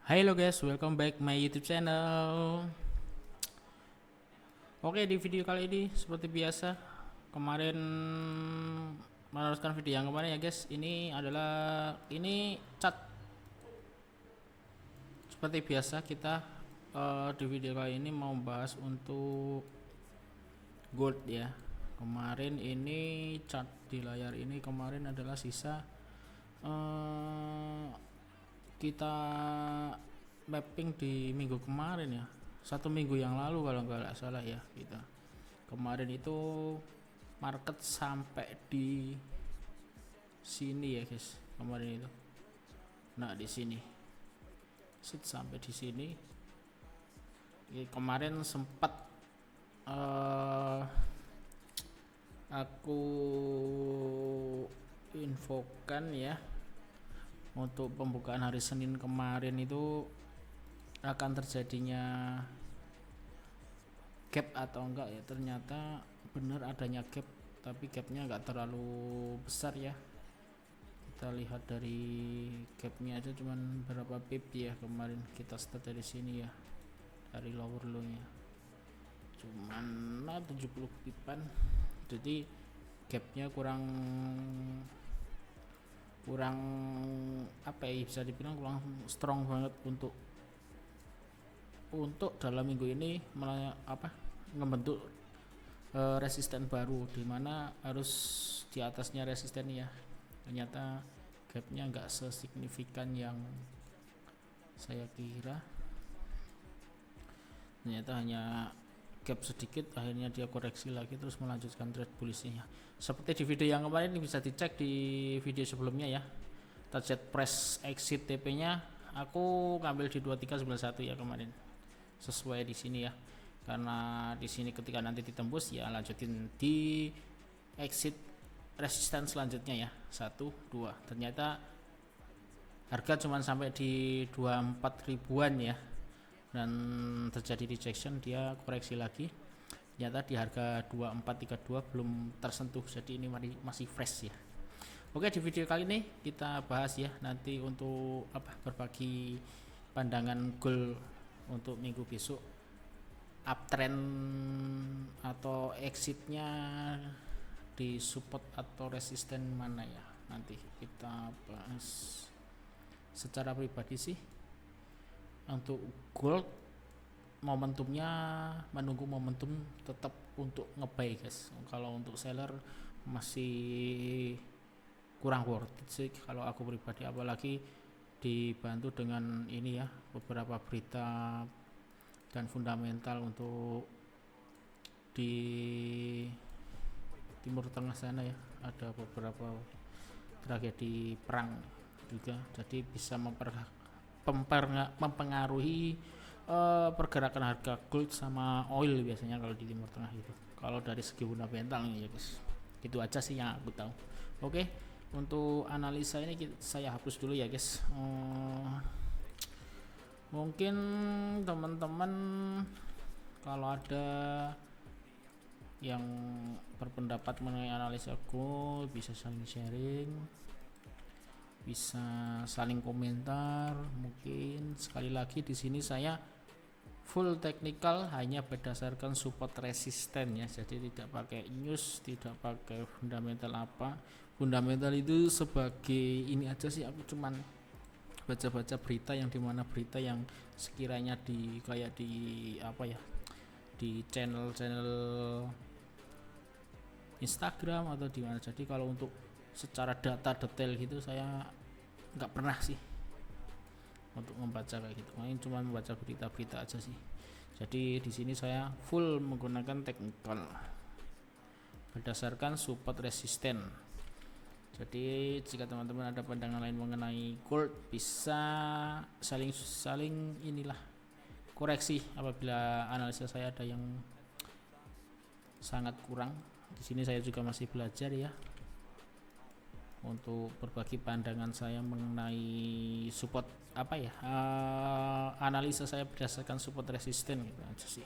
Halo guys, welcome back my YouTube channel. Oke, di video kali ini seperti biasa, kemarin meneruskan video yang kemarin ya guys. Ini cat. Seperti biasa kita di video kali ini mau bahas untuk gold ya. Kemarin ini cat di layar ini kemarin adalah sisa kita mapping di minggu kemarin ya, 1 minggu yang lalu kalau nggak salah ya. Kita kemarin itu market sampai di sini ya guys, kemarin itu. Nah di sini sampai di sini kemarin sempat aku infokan ya, untuk pembukaan hari Senin kemarin itu akan terjadinya gap atau enggak ya. Ternyata benar adanya gap, tapi gapnya enggak terlalu besar ya. Kita lihat dari gapnya aja cuman berapa pip ya. Kemarin kita start dari sini ya, dari lower low nya cuman 70 pipan, jadi gapnya kurang apa ya, bisa dibilang kurang strong banget untuk dalam minggu ini ngebentuk resisten baru, dimana harus di atasnya resisten ya. Ternyata gapnya nggak sesignifikan yang saya kira, ternyata hanya gap sedikit, akhirnya dia koreksi lagi terus melanjutkan trade bullishnya. Seperti di video yang kemarin, bisa dicek di video sebelumnya ya. Target price exit TP nya aku ngambil di 2391 ya kemarin, sesuai di sini ya, karena di sini ketika nanti ditembus ya lanjutin di exit resisten selanjutnya ya, 1 2. Ternyata harga cuman sampai di 24 ribuan ya, dan terjadi rejection, dia koreksi lagi. Ternyata di harga 2432 belum tersentuh, jadi ini masih fresh ya. Oke, di video kali ini kita bahas ya, nanti untuk berbagi pandangan gold untuk minggu besok, uptrend atau exitnya di support atau resisten mana ya, nanti kita bahas. Secara pribadi sih untuk gold, momentumnya menunggu momentum tetap untuk nge-buy guys. Kalau untuk seller masih kurang worth it sih kalau aku pribadi, apalagi dibantu dengan ini ya, beberapa berita dan fundamental untuk di Timur Tengah sana ya, ada beberapa tragedi perang juga, jadi bisa mempengaruhi pergerakan harga gold sama oil biasanya kalau di Timur Tengah itu, kalau dari segi fundamental ya guys. Itu aja sih yang aku tahu. Oke, untuk analisa ini saya hapus dulu ya guys. Mungkin teman-teman kalau ada yang berpendapat mengenai analisa gold bisa saling sharing, bisa saling komentar. Mungkin sekali lagi di sini saya full technical, hanya berdasarkan support resisten ya, jadi tidak pakai news, tidak pakai fundamental. Fundamental itu sebagai ini aja sih, aku cuman baca-baca berita yang dimana berita yang sekiranya di kayak di di channel Instagram atau di mana. Jadi kalau untuk secara data detail gitu saya nggak pernah sih untuk membaca kayak gitu, main cuma membaca berita-berita aja sih. Jadi di sini saya full menggunakan technical berdasarkan support resisten. Jadi jika teman-teman ada pandangan lain mengenai gold, bisa saling inilah koreksi apabila analisa saya ada yang sangat kurang. Di sini saya juga masih belajar ya, untuk berbagi pandangan saya mengenai support analisa saya berdasarkan support resisten gitu aja sih.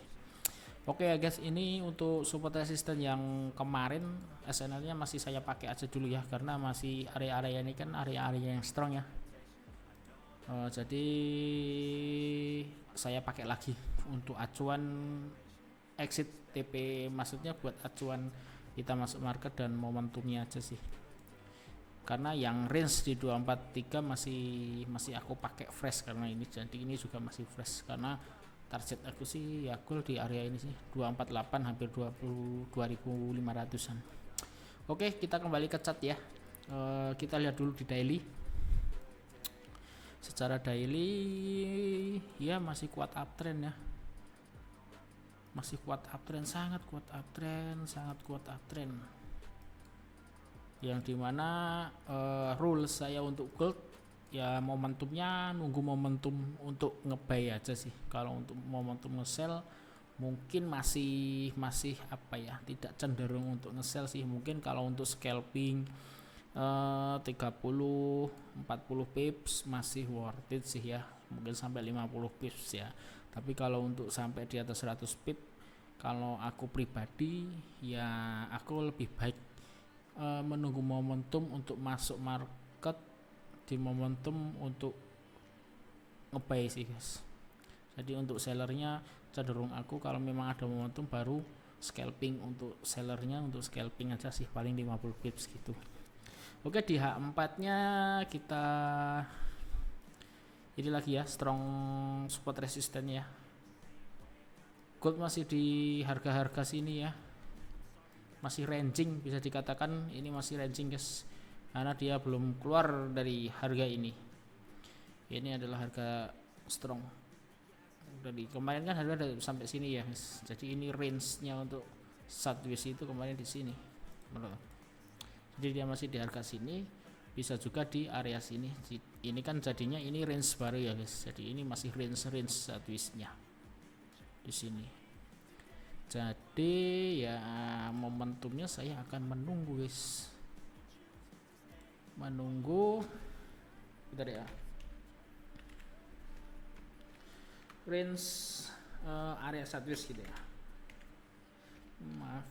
Oke ya guys, ini untuk support resisten yang kemarin SNL nya masih saya pakai aja dulu ya, karena masih area-area ini kan area-area yang strong ya. Jadi saya pakai lagi untuk acuan exit TP, maksudnya buat acuan kita masuk market dan momentumnya aja sih, karena yang range di 243 masih aku pakai fresh karena ini, jadi ini juga masih fresh karena target aku sih ya goal di area ini sih 248 hampir 22.500an. Oke, kita kembali ke chart ya. Kita lihat dulu di daily. Secara daily ya masih kuat uptrend ya, masih kuat uptrend, sangat kuat uptrend, yang dimana rule saya untuk gold ya momentumnya nunggu momentum untuk nge-buy aja sih. Kalau untuk momentum nge-sell mungkin masih apa ya, tidak cenderung untuk nge-sell sih. Mungkin kalau untuk scalping 30 40 pips masih worth it sih ya, mungkin sampai 50 pips ya. Tapi kalau untuk sampai di atas 100 pip, kalau aku pribadi ya aku lebih baik menunggu momentum untuk masuk market, di momentum untuk nge-buy sih guys. Jadi untuk sellernya cenderung aku kalau memang ada momentum baru scalping, untuk sellernya untuk scalping aja sih, paling 50 pips gitu. Oke, di H4 nya kita ini lagi ya, strong support resisten ya. Gold masih di harga-harga sini ya, masih ranging, bisa dikatakan ini masih ranging guys, karena dia belum keluar dari harga ini. Ini adalah harga strong dari kemarin kan, harga udah sampai sini ya guys. Jadi ini range nya untuk sideways itu kemarin di sini, jadi dia masih di harga sini, bisa juga di area sini. Ini kan jadinya ini range baru ya guys, jadi ini masih range sideways nya di sini. Jadi ya momentumnya saya akan menunggu guys, bentar ya, range area sideways gitu ya, maaf,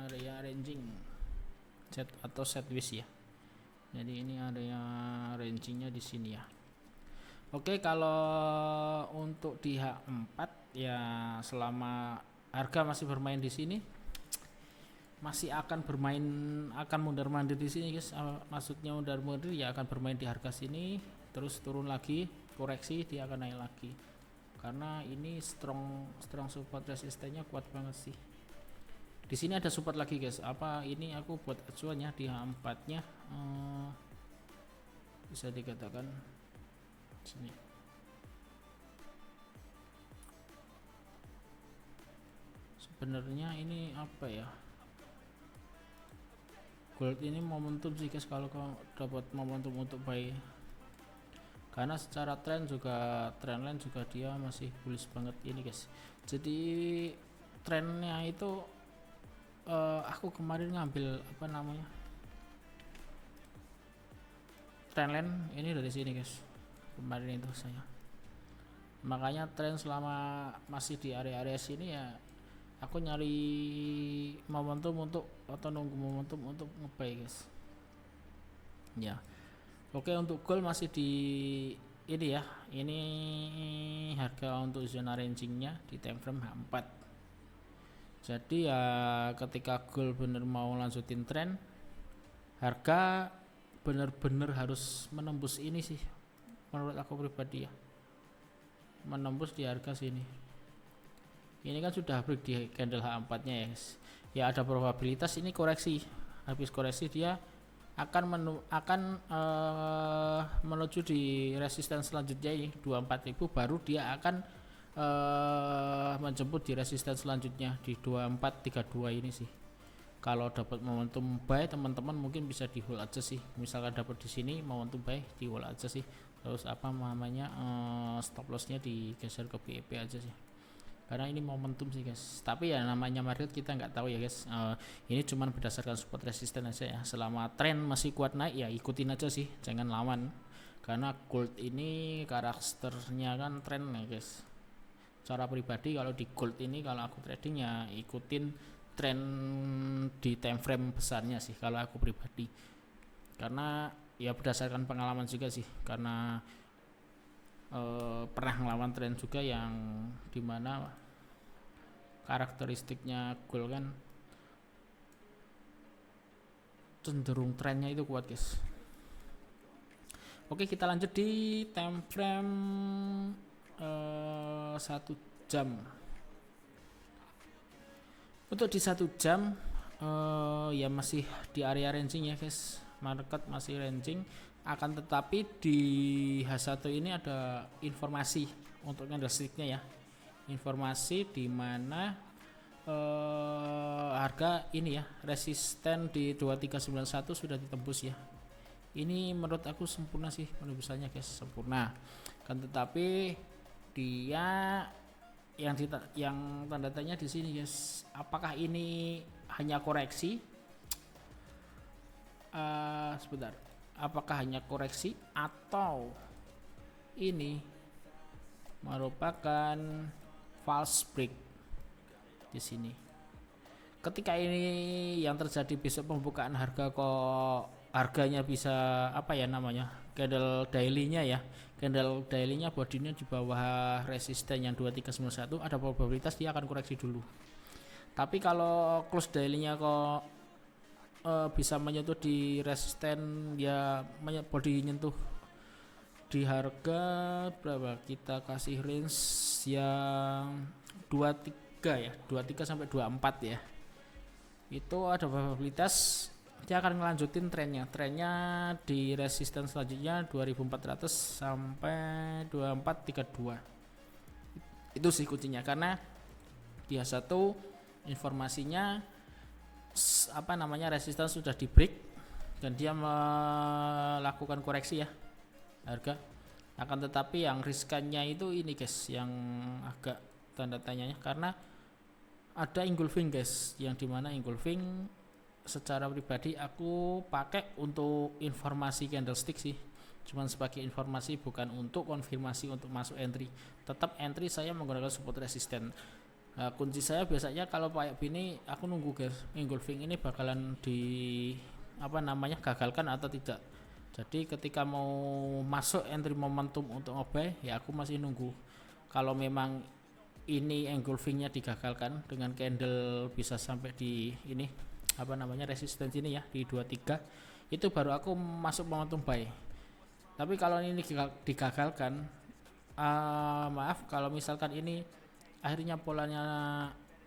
area ranging set atau sideways ya. Jadi ini area rangingnya di sini ya. Oke, kalau untuk di H4 ya selama harga masih bermain di sini, masih akan mundar-mandir di sini guys. Maksudnya mundar-mandir ya akan bermain di harga sini, terus turun lagi, koreksi, dia akan naik lagi. Karena ini strong support resistennya kuat banget sih. Di sini ada support lagi guys. Apa ini aku buat acuannya di H4-nya bisa dikatakan sini. Sebenarnya ini apa ya? Gold ini momentum sih guys, kalau kau dapat momentum untuk buy. Karena secara trendline juga dia masih bullish banget ini guys. Jadi trennya itu aku kemarin ngambil apa namanya, trendline ini dari sini guys, kemarin itu saya. Makanya tren selama masih di area-area sini ya aku nyari momentum untuk, atau nunggu momentum untuk nge-buy guys ya. Oke, untuk gold masih di ini ya, ini harga untuk zona rangingnya di time frame H4. Jadi ya ketika gold bener mau lanjutin tren, harga bener-bener harus menembus ini sih menurut aku pribadi ya, menembus di harga sini. Ini kan sudah break di candle H4 nya ya guys. Ya ada probabilitas ini koreksi, habis koreksi dia akan menuju di resisten selanjutnya ini 24.000, baru dia akan menjemput di resisten selanjutnya di 2432 ini sih. Kalau dapat momentum buy teman-teman mungkin bisa di hold aja sih, misalkan dapat di sini momentum buy di hold aja sih, terus apa namanya stop lossnya digeser ke BEP aja sih, karena ini momentum sih guys. Tapi ya namanya market kita nggak tahu ya guys, ini cuman berdasarkan support resisten aja ya. Selama tren masih kuat naik ya ikutin aja sih, jangan lawan, karena gold ini karakternya kan tren ya guys. Cara pribadi kalau di gold ini kalau aku trading ya ikutin tren di time frame besarnya sih kalau aku pribadi, karena ya berdasarkan pengalaman juga sih, karena pernah ngelawan tren juga yang dimana karakteristiknya gold kan cenderung trennya itu kuat guys. Oke, kita lanjut di time frame 1 jam. Untuk di 1 jam ya masih di area ranging ya guys, market masih ranging, akan tetapi di H1 ini ada informasi untuk candlesticknya ya, informasi di mana harga ini ya resisten di 2391 sudah ditembus ya. Ini menurut aku sempurna sih penembusannya guys, sempurna. Kan tetapi dia yang tanda tanya di sini guys, apakah ini hanya koreksi? Sebentar, apakah hanya koreksi atau ini merupakan false break di sini? Ketika ini yang terjadi besok pembukaan harga kok harganya bisa apa ya namanya, candle daily-nya ya, candle daily-nya bodinya di bawah resisten yang 2391, ada probabilitas dia akan koreksi dulu. Tapi kalau close daily-nya kok bisa menyentuh di resisten ya, body nyentuh di harga berapa, kita kasih range yang 23 ya, 23 sampai 24 ya, itu ada probabilitas dia akan melanjutin trennya di resisten selanjutnya 2400 sampai 2432. Itu sih kuncinya, karena dia satu informasinya apa namanya, resisten sudah di break dan dia melakukan koreksi ya harga. Akan tetapi yang riskannya itu ini guys, yang agak tanda tanyanya, karena ada engulfing guys, yang dimana engulfing secara pribadi aku pakai untuk informasi candlestick sih, cuman sebagai informasi, bukan untuk konfirmasi untuk masuk entry. Tetap entry saya menggunakan support resisten. Nah, kunci saya biasanya kalau kayak gini aku nunggu guys, engulfing ini bakalan di apa namanya, gagalkan atau tidak. Jadi ketika mau masuk entry momentum untuk ngebuy ya aku masih nunggu. Kalau memang ini engulfingnya digagalkan dengan candle bisa sampai di ini apa namanya, resisten ini ya di 23, itu baru aku masuk momentum buy. Tapi kalau ini digagalkan, maaf, kalau misalkan ini akhirnya polanya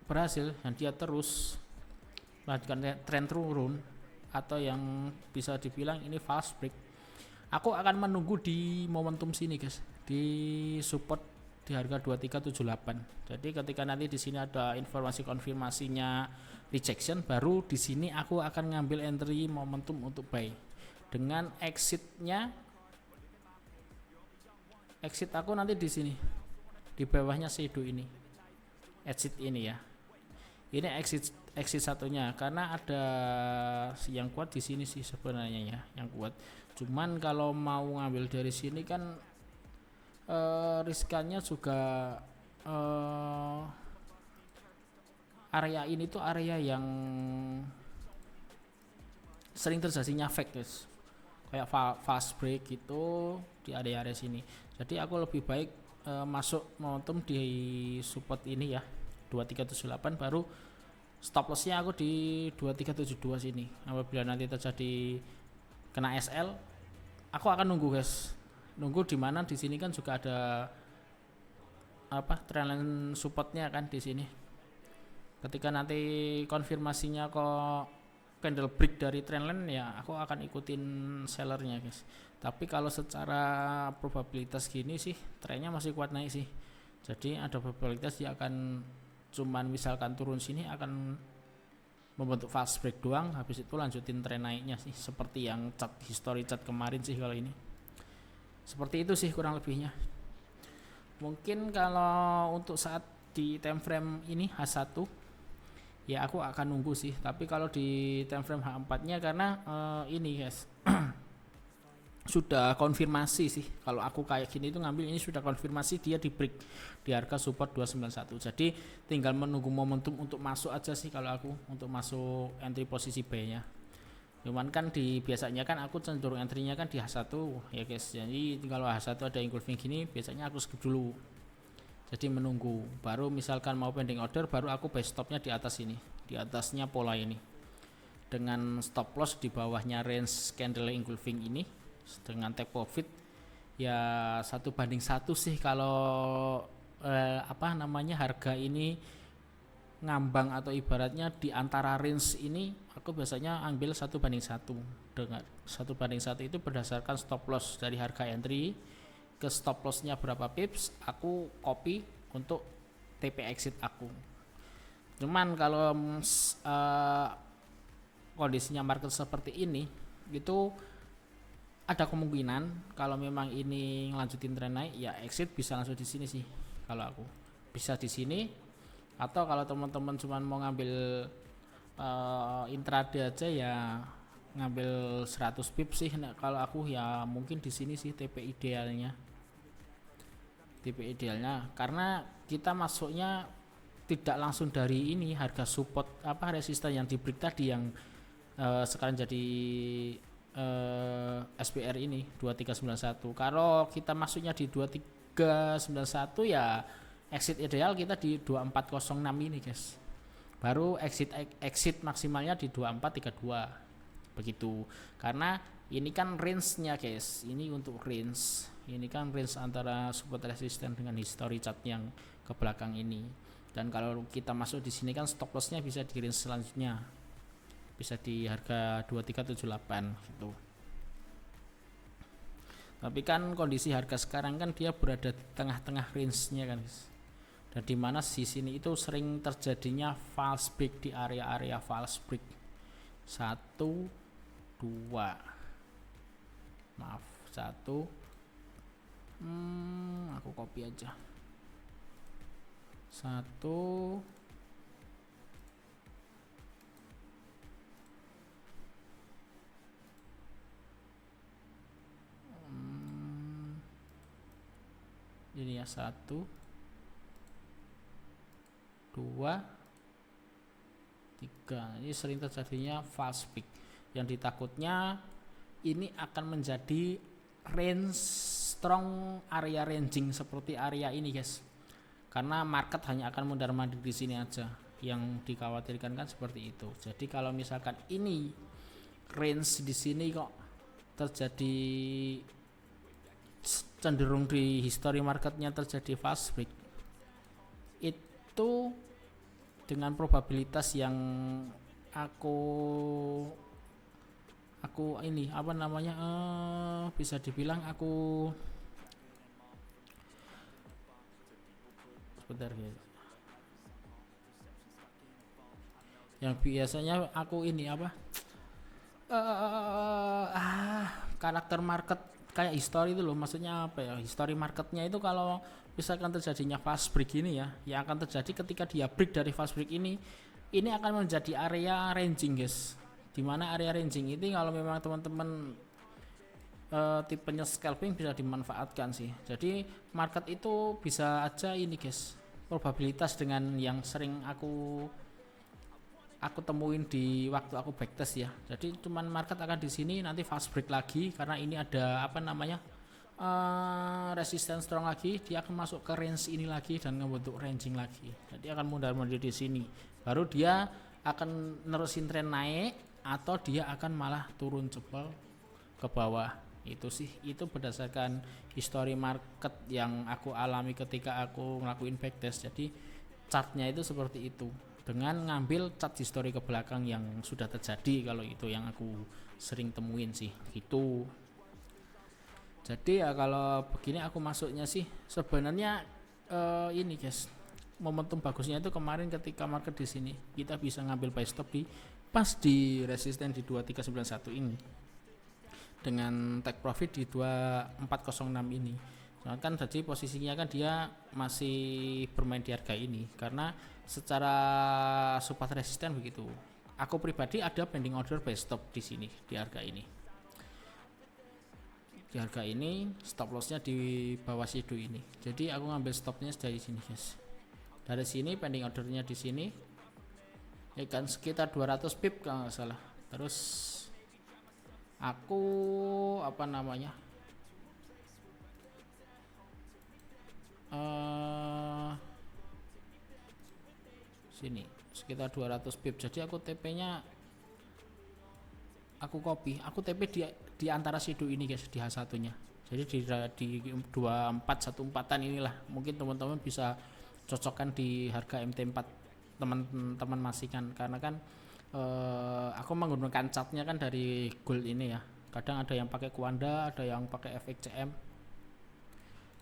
berhasil dan dia terus melanjutkan tren turun atau yang bisa dibilang ini false break, aku akan menunggu di momentum sini guys, di support di harga 2378. Jadi ketika nanti di sini ada informasi konfirmasinya rejection, baru di sini aku akan ngambil entry momentum untuk buy dengan exitnya. Exit aku nanti di sini di bawahnya shadow ini, exit ini ya. Ini exit satunya, karena ada yang kuat di sini sih sebenarnya ya, yang kuat. Cuman kalau mau ngambil dari sini kan riskannya juga, area ini tuh area yang sering terjadinya fake guys, kayak fast break gitu di area sini. Jadi aku lebih baik masuk momentum di support ini ya 2378, baru stop lossnya aku di 2372 sini. Apabila nanti terjadi kena SL, aku akan nunggu guys, nunggu di mana di sini kan juga ada apa, trendline supportnya kan di sini. Ketika nanti konfirmasinya kok candle break dari trendline ya aku akan ikutin sellernya guys. Tapi kalau secara probabilitas gini sih trennya masih kuat naik sih, jadi ada probabilitas dia akan cuman misalkan turun sini akan membentuk fast break doang, habis itu lanjutin tren naiknya sih, seperti yang history chart kemarin sih. Kalau ini seperti itu sih kurang lebihnya. Mungkin kalau untuk saat di time frame ini H1 ya aku akan nunggu sih, tapi kalau di time frame H4 nya karena ini guys sudah konfirmasi sih. Kalau aku kayak gini itu ngambil ini sudah konfirmasi dia di break di harga support 291. Jadi tinggal menunggu momentum untuk masuk aja sih kalau aku, untuk masuk entry posisi B-nya. Cuman kan di biasanya kan aku cenderung entry-nya kan di H1 ya guys. Jadi kalau H1 ada engulfing gini biasanya aku skip dulu. Jadi menunggu. Baru misalkan mau pending order baru aku buy stopnya di atas ini. Di atasnya pola ini. Dengan stop loss di bawahnya range candle engulfing ini dengan take profit ya 1:1 sih kalau harga ini ngambang atau ibaratnya di antara range ini aku biasanya ambil 1:1. Dengan 1:1 itu berdasarkan stop loss dari harga entry ke stop lossnya berapa pips aku copy untuk TP exit aku. Cuman kalau kondisinya market seperti ini itu ada kemungkinan kalau memang ini ngelanjutin tren naik ya exit bisa langsung di sini sih. Kalau aku bisa di sini, atau kalau teman-teman cuma mau ngambil intraday aja ya ngambil 100 pips sih. Nah, kalau aku ya mungkin di sini sih TP idealnya. Karena kita masuknya tidak langsung dari ini harga support resisten yang di break tadi yang sekarang jadi SPR ini 2391. Kalau kita masuknya di 2391 ya exit ideal kita di 2406 ini guys. Baru exit maksimalnya di 2432 begitu. Karena ini kan range-nya guys. Ini untuk range. Ini kan range antara support resisten dengan history chart yang ke belakang ini. Dan kalau kita masuk di sini kan stop loss-nya bisa di range selanjutnya. Bisa di harga 2378 gitu. Tapi kan kondisi harga sekarang kan dia berada di tengah-tengah range-nya kan guys. Dan di mana di sini itu sering terjadinya false break di area-area false break. 1 2 maaf 1 aku copy aja 1 ini ya 1 2 3. Ini sering terjadinya false break yang ditakutnya ini akan menjadi range strong area ranging seperti area ini guys, karena market hanya akan mundar-mandir di sini aja. Yang dikhawatirkan kan seperti itu. Jadi kalau misalkan ini range di sini kok terjadi cenderung di history marketnya terjadi fast break, itu dengan probabilitas yang aku ini bisa dibilang aku sebentar guys, yang biasanya aku ini karakter market kayak history itu loh, maksudnya history marketnya itu kalau misalkan terjadinya fast break ini ya, yang akan terjadi ketika dia break dari fast break ini akan menjadi area ranging guys. Dimana area ranging ini kalau memang teman-teman tipenya scalping bisa dimanfaatkan sih. Jadi market itu bisa aja ini guys, probabilitas dengan yang sering aku temuin di waktu aku backtest ya. Jadi cuman market akan di sini nanti fast break lagi karena ini ada resistance strong lagi, dia akan masuk ke range ini lagi dan membentuk ranging lagi. Jadi akan mundur-mundur di sini. Baru dia akan nerusin tren naik atau dia akan malah turun jebol ke bawah. Itu sih, itu berdasarkan history market yang aku alami ketika aku ngelakuin backtest. Jadi chartnya itu seperti itu, dengan ngambil chart history ke belakang yang sudah terjadi. Kalau itu yang aku sering temuin sih gitu. Jadi ya kalau begini aku masuknya sih sebenarnya ini guys, momentum bagusnya itu kemarin ketika market di sini kita bisa ngambil buy stop di pas di resisten di 2391 ini dengan take profit di 2406 ini. Soalnya kan jadi posisinya kan dia masih bermain di harga ini karena secara support resisten begitu. Aku pribadi ada pending order buy stop di sini di harga ini. di harga ini, stop lossnya di bawah situ ini. Jadi aku ngambil stopnya dari sini guys, dari sini pending ordernya di sini ya kan, sekitar 200 pip kalau nggak salah. Terus aku apa namanya sini sekitar 200 pip, jadi aku TP nya aku copy, aku TP di antara situ ini guys, di H1 nya. Jadi di 2414an inilah, mungkin teman-teman bisa cocokkan di harga MT4 teman-teman masih kan, karena kan aku menggunakan catnya kan dari gold ini ya. Kadang ada yang pakai Kuanda, ada yang pakai FXCM.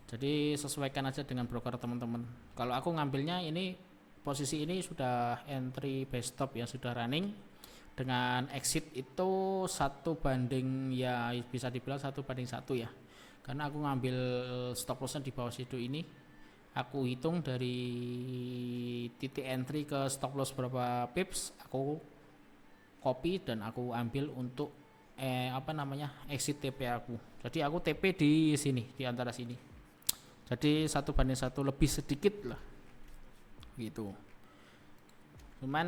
Jadi sesuaikan aja dengan broker teman-teman. Kalau aku ngambilnya ini, posisi ini sudah entry by stop ya, sudah running dengan exit itu 1 banding ya, bisa dibilang 1 banding 1 ya, karena aku ngambil stop lossnya di bawah situ ini. Aku hitung dari titik entry ke stop loss berapa pips, aku copy dan aku ambil untuk exit TP aku. Jadi aku TP di sini, di antara sini. Jadi 1 banding 1 lebih sedikit lah gitu. Cuman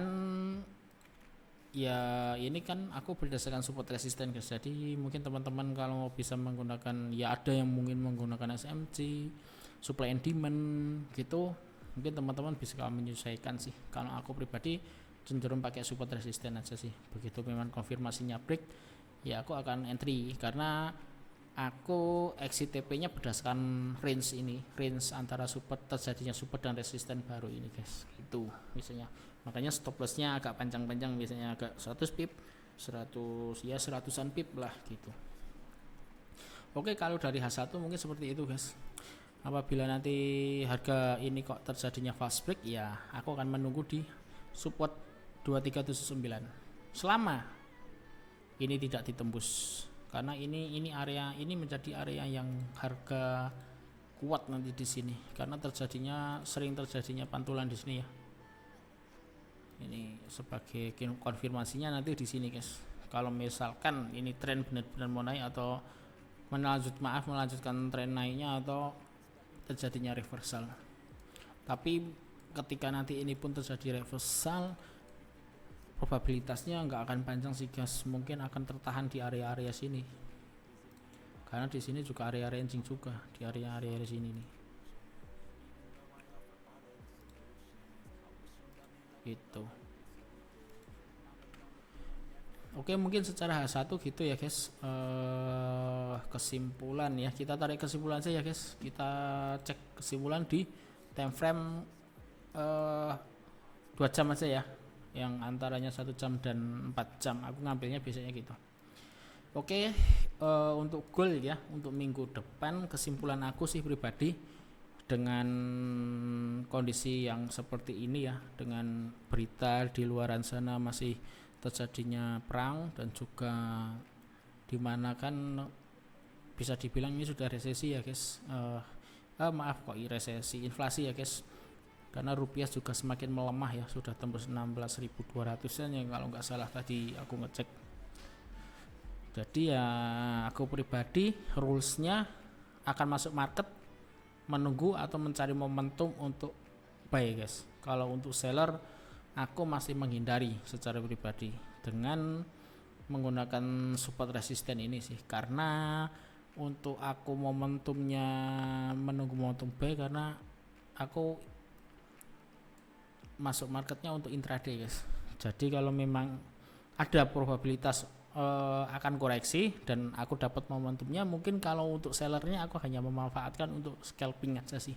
ya ini kan aku berdasarkan support resisten guys. Jadi mungkin teman-teman kalau bisa menggunakan, ya ada yang mungkin menggunakan SMC, supply and demand gitu, mungkin teman-teman bisa menyesuaikan sih. Kalau aku pribadi cenderung pakai support resisten aja sih. Begitu memang konfirmasinya break, ya aku akan entry, karena aku exit TP nya berdasarkan range ini, range antara support, terjadinya support dan resisten baru ini guys, itu misalnya. Makanya stop lossnya agak panjang-panjang, biasanya agak 100 pip, 100 ya 100-an pip lah gitu. Oke, kalau dari H1 mungkin seperti itu guys. Apabila nanti harga ini kok terjadinya fast break, ya aku akan menunggu di support 2379 selama ini tidak ditembus, karena ini area ini menjadi area yang harga kuat nanti di sini, karena sering terjadinya pantulan di sini ya. Ini sebagai konfirmasinya nanti di sini guys. Kalau misalkan ini tren benar-benar mau naik atau melanjutkan tren naiknya atau terjadinya reversal. Tapi ketika nanti ini pun terjadi reversal, probabilitasnya nggak akan panjang sih guys, mungkin akan tertahan di area-area sini, karena di sini juga area ranging juga, di area-area sini nih gitu. Oke, mungkin secara H1 gitu ya guys. Kesimpulan ya, kita tarik kesimpulan saja guys. Kita cek kesimpulan di time frame 2 jam aja ya, yang antaranya 1 jam dan 4 jam. Aku ngambilnya biasanya gitu. Oke, untuk goal ya, untuk minggu depan kesimpulan aku sih pribadi, dengan kondisi yang seperti ini ya, dengan berita di luaran sana masih terjadinya perang, dan juga dimana kan bisa dibilang ini sudah resesi ya guys, resesi, inflasi ya guys, karena rupiah juga semakin melemah ya, sudah tembus 16.200-an ya kalau nggak salah tadi aku ngecek. Jadi ya aku pribadi rulesnya akan masuk market, menunggu atau mencari momentum untuk buy guys. Kalau untuk seller aku masih menghindari secara pribadi dengan menggunakan support resisten ini sih, karena untuk aku momentumnya menunggu momentum buy, karena aku masuk marketnya untuk intraday guys. Jadi kalau memang ada probabilitas akan koreksi dan aku dapat momentumnya, mungkin kalau untuk sellernya aku hanya memanfaatkan untuk scalping aja sih,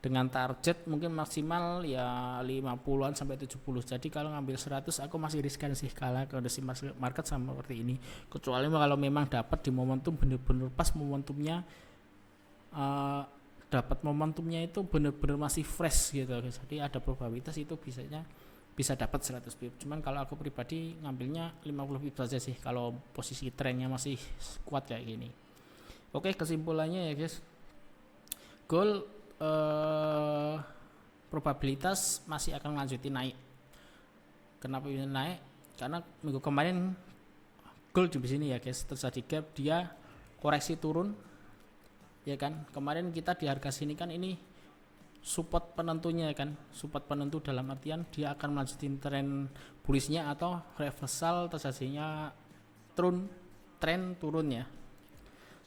dengan target mungkin maksimal ya 50-an sampai 70. Jadi kalau ngambil 100 aku masih riskan sih kalau kondisi market sama seperti ini, kecuali kalau memang dapat di momentum bener-bener pas momentumnya, dapat momentumnya itu bener-bener masih fresh gitu. Jadi ada probabilitas itu bisa dapat 100 pip. Cuman kalau aku pribadi ngambilnya 50 pip saja sih kalau posisi trennya masih kuat kayak gini. Oke, kesimpulannya ya guys, gold probabilitas masih akan lanjutin naik. Kenapa bisa naik? Karena minggu kemarin gold di sini ya guys terjadi gap, dia koreksi turun ya kan. Kemarin kita di harga sini kan ini support penentunya kan, support penentu dalam artian dia akan melanjutin tren bullish-nya atau reversal terjadinya tren turunnya.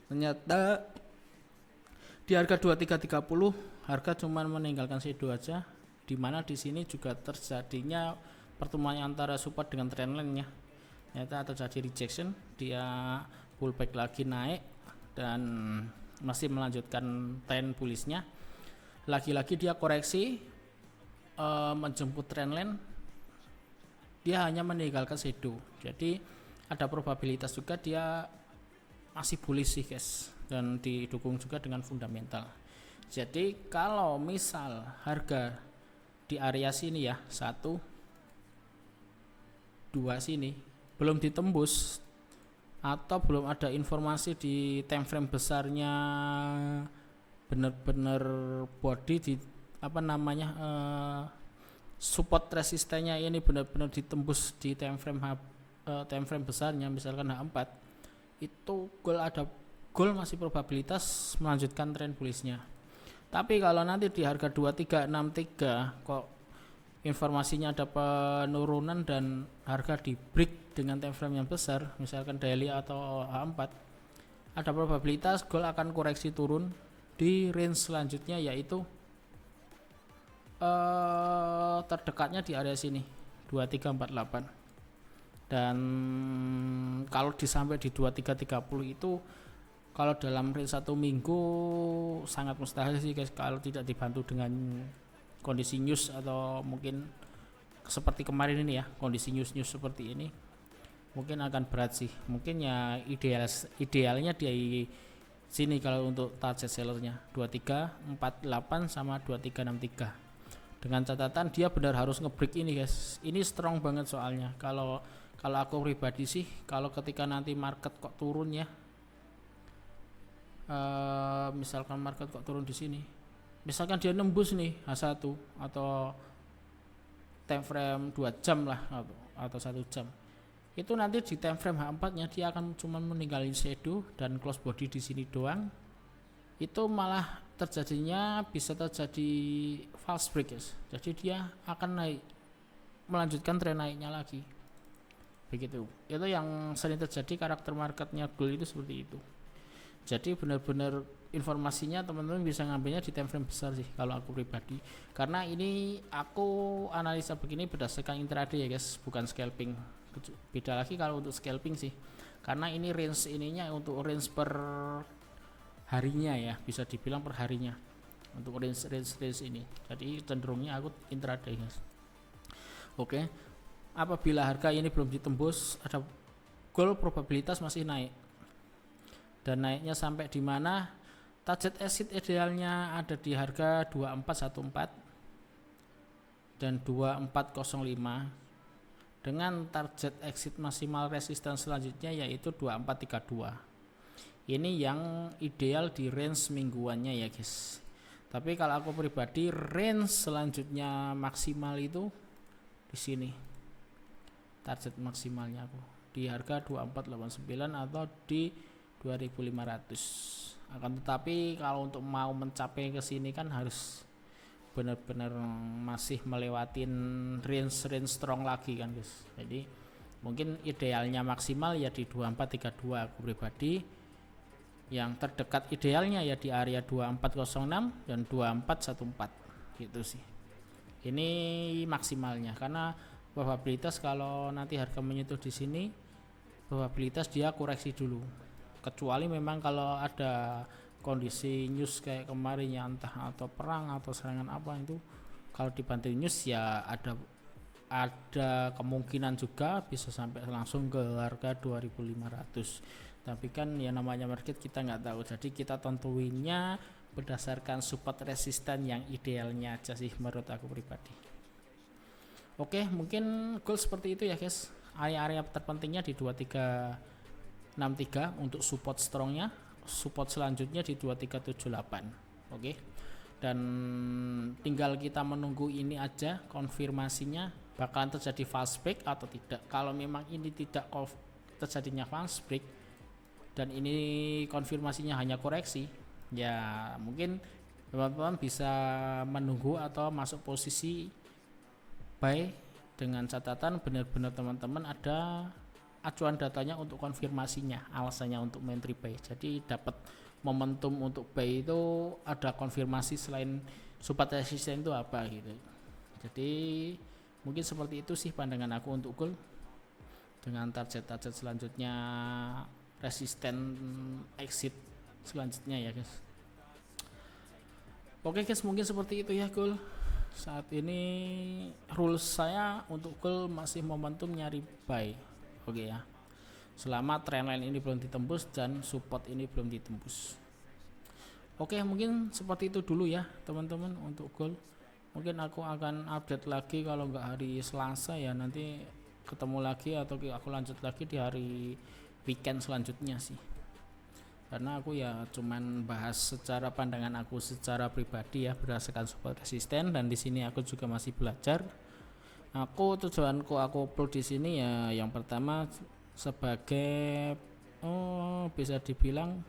Ternyata di harga 2330 harga cuman meninggalkan shadow aja, dimana di sini juga terjadinya pertemuan antara support dengan trendline-nya. Ternyata terjadi rejection, dia pullback lagi naik dan masih melanjutkan tren bullish-nya. Lagi-lagi dia koreksi menjemput trendline, dia hanya meninggalkan shadow. Jadi ada probabilitas juga dia masih bullish sih guys, dan didukung juga dengan fundamental. Jadi kalau misal harga di area sini ya 1 2 sini belum ditembus atau belum ada informasi di time frame besarnya benar-benar body di support resistennya ini benar-benar ditembus di time frame besarnya, misalkan H4, itu goal masih probabilitas melanjutkan tren bullish-nya. Tapi kalau nanti di harga 2363 kok informasinya ada penurunan dan harga di break dengan time frame yang besar, misalkan daily atau H4, ada probabilitas goal akan koreksi turun di range selanjutnya, yaitu terdekatnya di area sini 2348. Dan kalau sampai di 2330 itu kalau dalam range 1 minggu sangat mustahil sih guys, kalau tidak dibantu dengan kondisi news atau mungkin seperti kemarin ini ya, kondisi news seperti ini mungkin akan berat sih. Mungkin ya idealnya di sini kalau untuk target sellernya 2348 sama 2363, dengan catatan dia benar harus ngebreak ini guys. Ini strong banget soalnya. Kalau aku pribadi sih, kalau ketika nanti market kok turun ya, misalkan market kok turun di sini, misalkan dia nembus nih H1 atau time frame 2 jam lah atau 1 jam, itu nanti di time frame H4 nya dia akan cuma meninggalin shadow dan close body di sini doang. Itu malah terjadinya bisa terjadi false break guys. Jadi dia akan naik, melanjutkan tren naiknya lagi begitu. Itu yang sering terjadi, karakter marketnya gold itu seperti itu. Jadi benar-benar informasinya teman-teman bisa ngambilnya di time frame besar sih kalau aku pribadi, karena ini aku analisa begini berdasarkan intraday ya guys, bukan scalping. Beda lagi kalau untuk scalping sih, karena ini range ininya untuk range per harinya ya, bisa dibilang per harinya untuk range ini. Jadi cenderungnya aku intraday guys. Oke, apabila harga ini belum ditembus, ada goal probabilitas masih naik, dan naiknya sampai di mana target exit idealnya ada di harga 2414 dan 2405, dengan target exit maksimal resistance selanjutnya yaitu 2432. Ini yang ideal di range mingguannya ya guys. Tapi kalau aku pribadi range selanjutnya maksimal itu di sini. Target maksimalnya aku di harga 2489 atau di 2500. Akan tetapi kalau untuk mau mencapai ke sini kan harus benar-benar masih melewatin range strong lagi kan guys. Jadi mungkin idealnya maksimal ya di 2432 aku pribadi. Yang terdekat idealnya ya di area 2406 dan 2414 gitu sih. Ini maksimalnya, karena probabilitas kalau nanti harga menyentuh di sini, probabilitas dia koreksi dulu. Kecuali memang kalau ada kondisi news kayak kemarin ya, entah atau perang atau serangan apa, itu kalau dibantu news ya ada kemungkinan juga bisa sampai langsung ke harga 2500. Tapi kan ya namanya market kita nggak tahu, jadi kita tentuinnya berdasarkan support resisten yang idealnya aja sih menurut aku pribadi. Oke, mungkin goal seperti itu ya guys. Area-area terpentingnya di 2363 untuk support strongnya, support selanjutnya di 2378. Oke, dan tinggal kita menunggu ini aja konfirmasinya bakalan terjadi false break atau tidak. Kalau memang ini tidak terjadinya false break, dan ini konfirmasinya hanya koreksi, ya mungkin teman-teman bisa menunggu atau masuk posisi buy dengan catatan benar-benar teman-teman ada acuan datanya untuk konfirmasinya, alasannya untuk entry buy. Jadi dapat momentum untuk buy itu ada konfirmasi selain support resistance itu apa gitu. Jadi mungkin seperti itu sih pandangan aku untuk gold, dengan target-target selanjutnya resisten exit selanjutnya ya guys. Oke guys, mungkin seperti itu ya gold. Saat ini rules saya untuk gold masih momentum nyari buy. Oke ya, selama trendline ini belum ditembus dan support ini belum ditembus. Oke, mungkin seperti itu dulu ya teman-teman untuk gold. Mungkin aku akan update lagi kalau nggak hari Selasa ya, nanti ketemu lagi atau aku lanjut lagi di hari weekend selanjutnya sih, karena aku ya cuman bahas secara pandangan aku secara pribadi ya, berdasarkan support resisten, dan di sini aku juga masih belajar. Tujuanku aku upload di sini ya, yang pertama sebagai bisa dibilang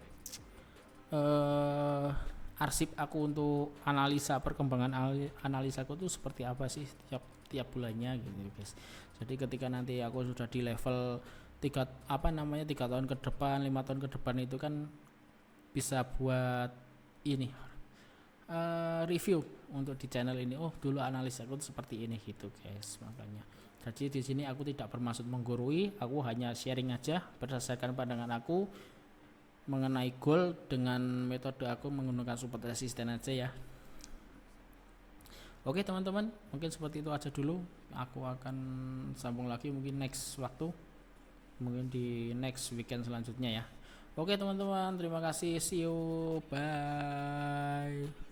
arsip aku untuk analisa perkembangan analisa aku tuh seperti apa sih tiap bulannya gitu guys. Jadi ketika nanti aku sudah di level 3 tahun ke depan, 5 tahun ke depan itu kan bisa buat ini review untuk di channel ini. Oh, dulu analisa aku seperti ini gitu guys. Makanya jadi di sini aku tidak bermaksud menggurui, aku hanya sharing aja berdasarkan pandangan aku mengenai gold dengan metode aku menggunakan support resisten aja ya. Oke teman-teman, mungkin seperti itu aja dulu. Aku akan sambung lagi mungkin next waktu, mungkin di next weekend selanjutnya ya. Oke teman-teman, terima kasih, see you, bye.